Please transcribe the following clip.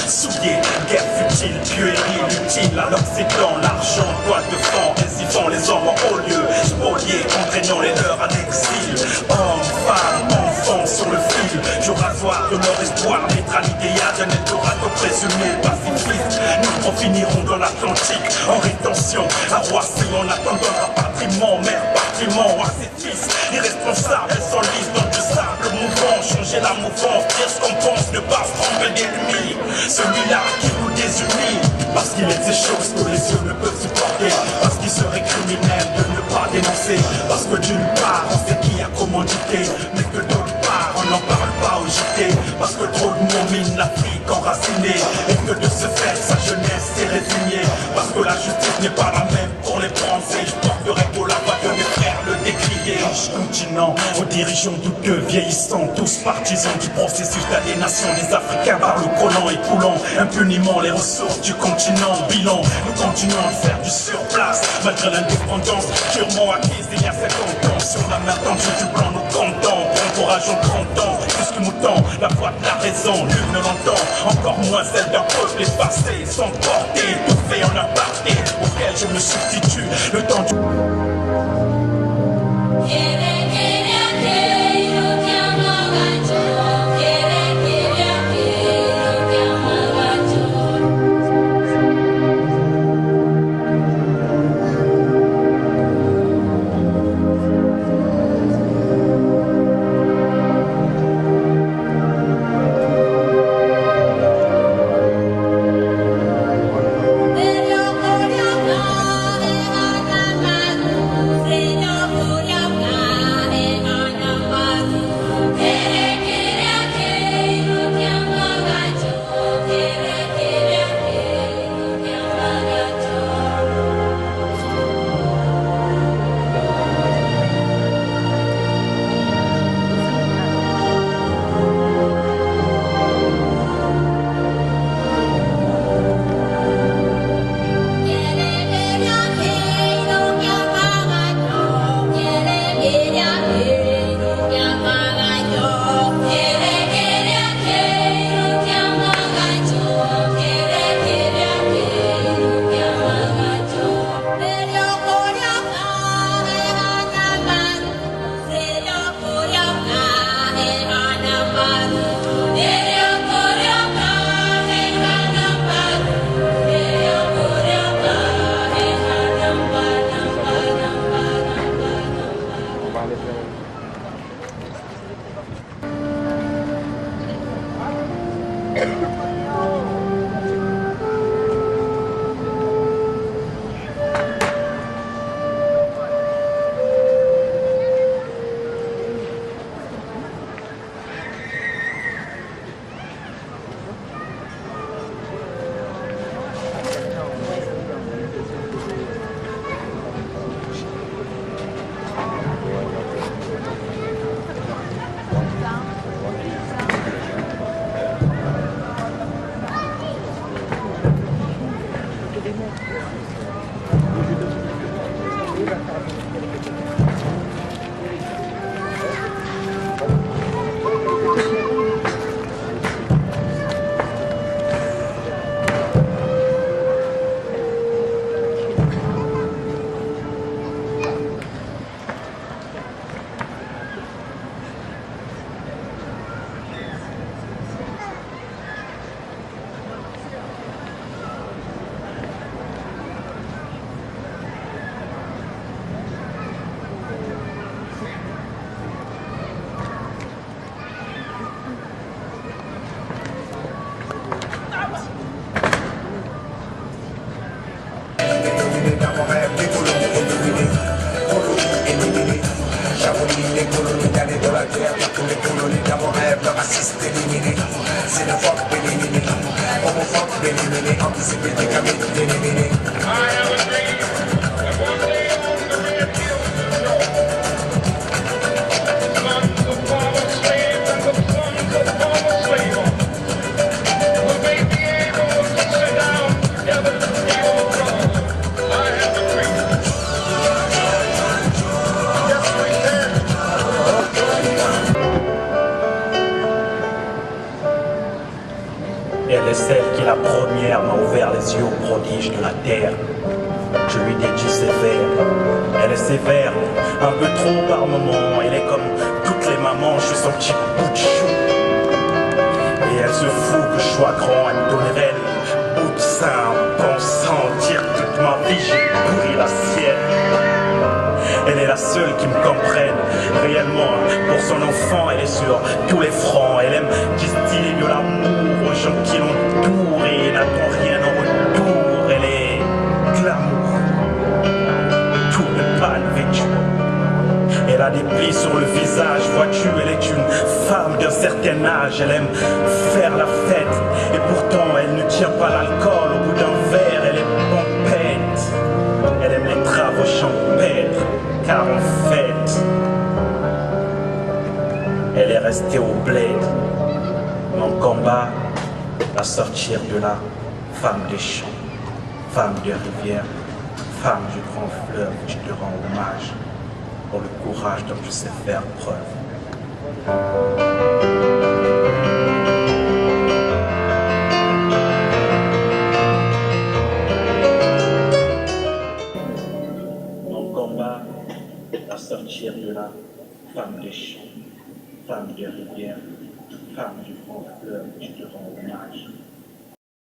Souillé, guerre futile, puérile, utile, alors c'est dans l'argent, toile de fond, récifant les hommes en haut lieu, spoliés, contraignant les leurs à l'exil. Hommes, femmes, enfants sur le fil, du rasoir de leur espoir, neutralité, un Eldorado présumé pacifiste. Nous en finirons dans l'Atlantique, en rétention, à Roissy, en attendant rapatriement, mère, bâtiment, à ses fils, irresponsables, elles s'enlisent dans du sable mouvant, changer la mouvance, dire ce qu'on pense, ne pas trembler d'ennemis. Celui-là qui nous désunit, parce qu'il est des choses que les yeux ne peuvent supporter, parce qu'il serait criminel de ne pas dénoncer, parce que d'une part on sait qui a commandité, mais que d'autre part on n'en parle pas au JT, parce que trop de monde mine l'Afrique enracinée, et que de ce fait sa jeunesse s'est résignée, parce que la justice n'est pas la même pour les Français. Je porterai pour la voix de mes frères le décrier. Continent aux dirigeants douteux, vieillissants, tous partisans du processus d'aliénation des Africains par le colon et coulant impuniment les ressources du continent. Bilan, nous continuons à faire du surplace malgré l'indépendance durement acquise il y a 50 ans. Sur la main tendue du blanc, nous comptons, bon courage en 30 ans. Plus que mouton, la voix de la raison, nul ne l'entend, encore moins celle d'un peuple effacé, sans portée, tout fait en aparté, auquel je me substitue le temps du... ouvert les yeux aux prodiges de la terre. Je lui dédie ces vers. Elle est sévère, un peu trop par moments. Elle est comme toutes les mamans, je suis son petit bout de chou. Et elle se fout que je sois grand, elle me donnerait des bouts de sein en pensant dire toute ma vie j'ai pourri la sienne. Elle est la seule qui me comprenne réellement. Pour son enfant, elle est sur tous les fronts. Elle aime distiller de l'amour aux gens qui l'entourent et n'attend rien en retour. Elle est glamour, tout de pâle vêtue. Elle a des plis sur le visage, vois-tu, elle est une femme d'un certain âge. Elle aime faire la fête et pourtant elle ne tient pas l'alcool. Au bout d'un verre, elle est pompette. Elle aime les travaux champêtres, car en fait, elle est restée au bled. Mon combat, la sortir de là, femme des champs, femme de rivière, femme du grand fleuve, je te rends hommage pour le courage dont je sais faire preuve. Mon combat, la sortir de là, femme des champs, femme de rivière,